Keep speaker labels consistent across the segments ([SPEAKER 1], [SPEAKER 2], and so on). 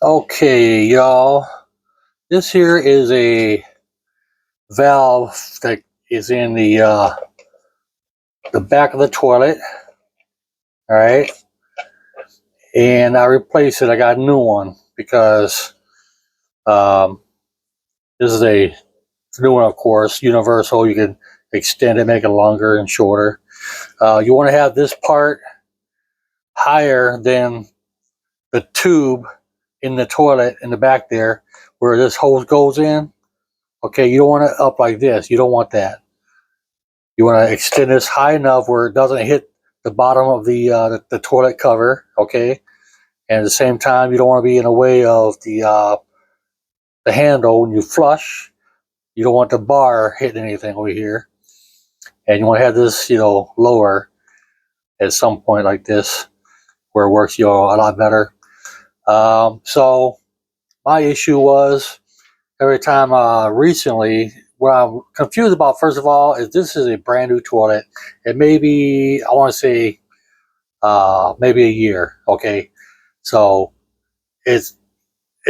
[SPEAKER 1] Okay, y'all. This here is a valve that is in the back of the toilet. All right, and I replaced it. I got a new one because um, this is a new one, of course, universal. You can extend it, make it longer and shorter. You want to have this part higher than the tube in the toilet in the back there, where this hose goes in. Okay, you don't want it up like this. You don't want that. You want to extend this high enough where it doesn't hit the bottom of the toilet cover, okay? And at the same time, you don't want to be in the way of the handle when you flush. You don't want the bar hitting anything over here, and you want to have this, lower at some point like this, where it works, a lot better. So my issue was every time recently. What I'm confused about, first of all, is this is a brand new toilet. It may be, I want to say, maybe a year. Okay, so it's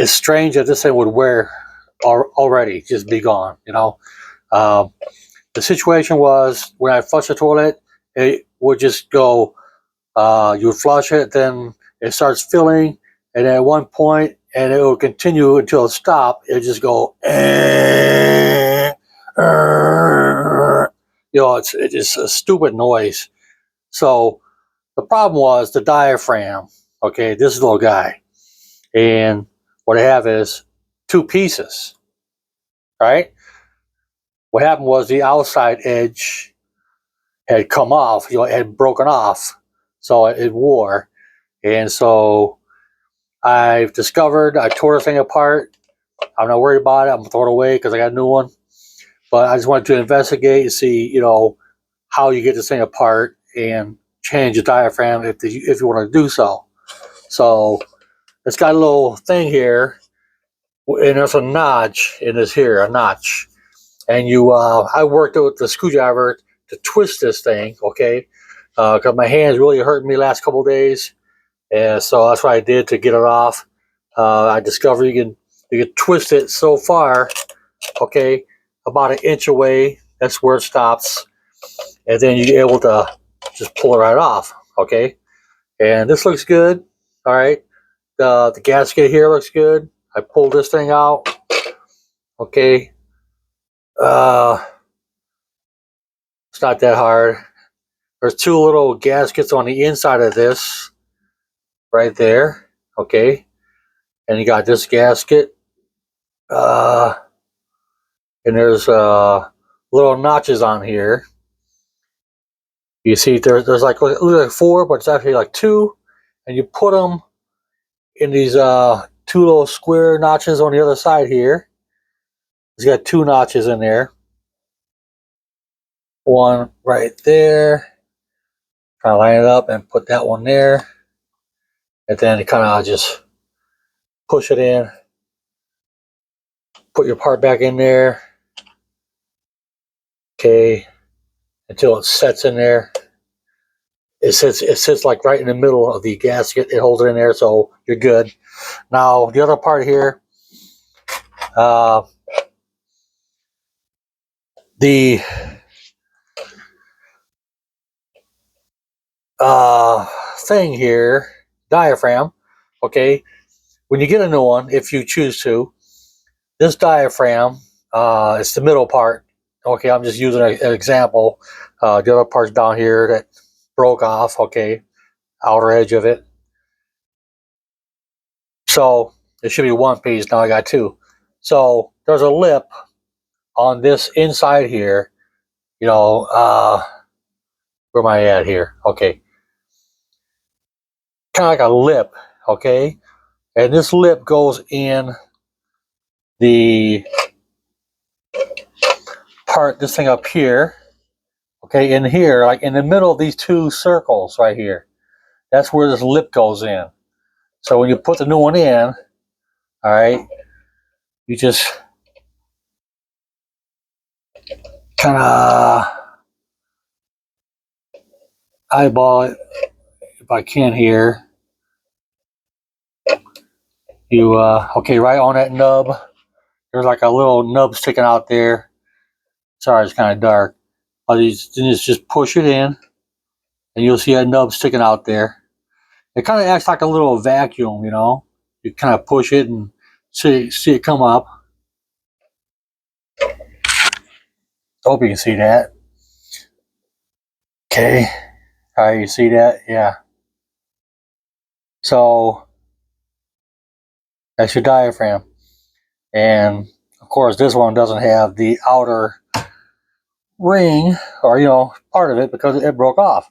[SPEAKER 1] strange that this thing would wear already, just be gone. Um, the situation was when I flush the toilet, it would just go. You would flush it, then it starts filling, and then at one point, and it will continue until it stops. It just go. It's just a stupid noise. So the problem was the diaphragm. Okay, this little guy. And what I have is two pieces, right? What happened was the outside edge had come off, it had broken off, so it wore. And so I tore the thing apart. I'm not worried about it. I'm throwing it away because I got a new one. But I just wanted to investigate and see, how you get this thing apart and change the diaphragm if you want to do so. So it's got a little thing here, and there's a notch in this here, a notch. And I worked with the screwdriver to twist this thing, okay? Because my hands really hurt me last couple of days, and so that's what I did to get it off. I discovered you can twist it so far, okay, about an inch away. That's where it stops, and then you're able to just pull it right off, okay. And this looks good, all right. The gasket here looks good. I pulled this thing out, okay. Uh, it's not that hard. There's two little gaskets on the inside of this, right there, okay. And you got this gasket, uh, and there's little notches on here. You see, there's like four, but it's actually like two, and you put them in these two little square notches on the other side here. It's got two notches in there. One right there. Try to line it up and put that one there, and then you kind of just push it in. Put your part back in there, okay, until it sets in there. It sits like right in the middle of the gasket. It holds it in there, so you're good. Now the other part here, uh, the thing here, diaphragm. Okay, when you get a new one, if you choose to, this diaphragm, it's the middle part. Okay, I'm just using an example. The other part's down here that broke off. Okay, outer edge of it. So it should be one piece. Now I got two. So there's a lip on this inside here. Where am I at here? Okay, kind of like a lip. Okay, and this lip goes in the part, this thing up here. Okay, in here, like in the middle of these two circles right here. That's where this lip goes in. So when you put the new one in, all right, you just kind of eyeball it if I can here. You okay, right on that nub, there's like a little nub sticking out there. Sorry, it's kind of dark. Then you just push it in, and you'll see a nub sticking out there. It kind of acts like a little vacuum, you know. You kind of push it and see it come up. Hope you can see that. Okay, all right, you see that? Yeah. So that's your diaphragm, and of course, this one doesn't have the outer ring, or part of it, because it broke off.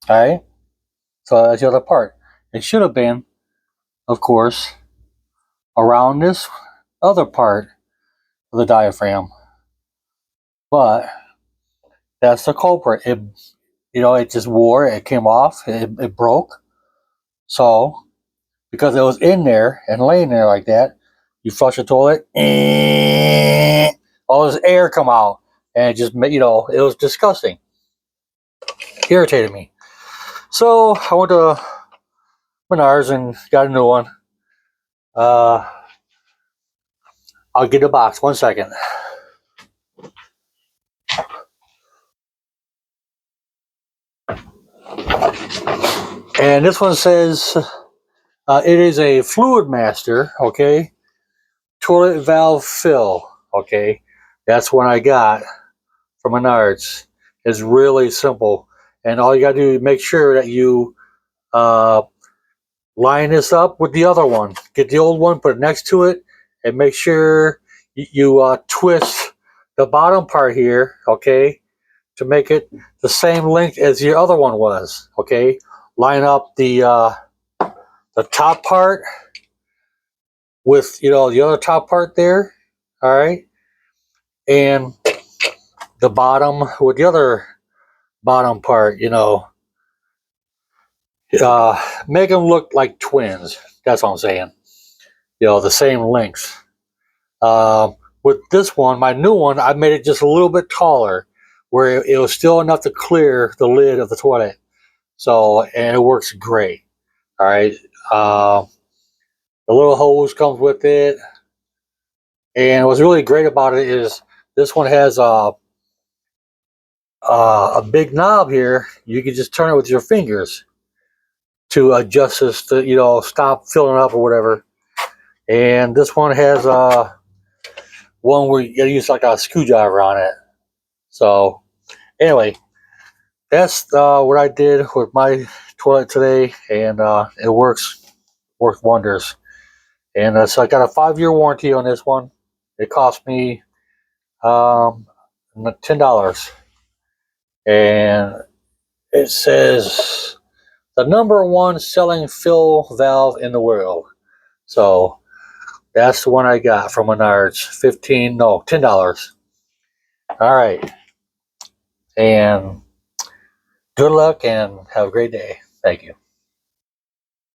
[SPEAKER 1] All right, so that's the other part. It should have been, of course, around this other part of the diaphragm, but that's the culprit. It just wore. It came off. It broke. So because it was in there and laying there like that, you flush the toilet, all this air come out, and it just it was disgusting. Irritated me. So I went to Menards and got a new one. I'll get the box. 1 second. And this one says it is a Fluid Master, okay? Toilet valve fill, okay? That's what I got from Menards. It's really simple. And all you got to do is make sure that you line this up with the other one. Get the old one, put it next to it, and make sure you twist the bottom part here, okay, to make it the same length as your other one was, okay? Line up the top part with, the other top part there, all right? And the bottom with the other bottom part, make them look like twins. That's what I'm saying. The same length. With this one, my new one, I made it just a little bit taller, where it was still enough to clear the lid of the toilet. So, and it works great. All right. The little hose comes with it, and what's really great about it is this one has a big knob here. You can just turn it with your fingers to adjust this to stop filling up or whatever. And this one has one where you gotta use like a screwdriver on it. So anyway, that's what I did with my toilet today, and it works wonders. And so I got a 5-year warranty on this one. It cost me $10, and it says the #1 selling fill valve in the world. So that's the one I got from Menards. $10. All right, and good luck and have a great day. Thank you.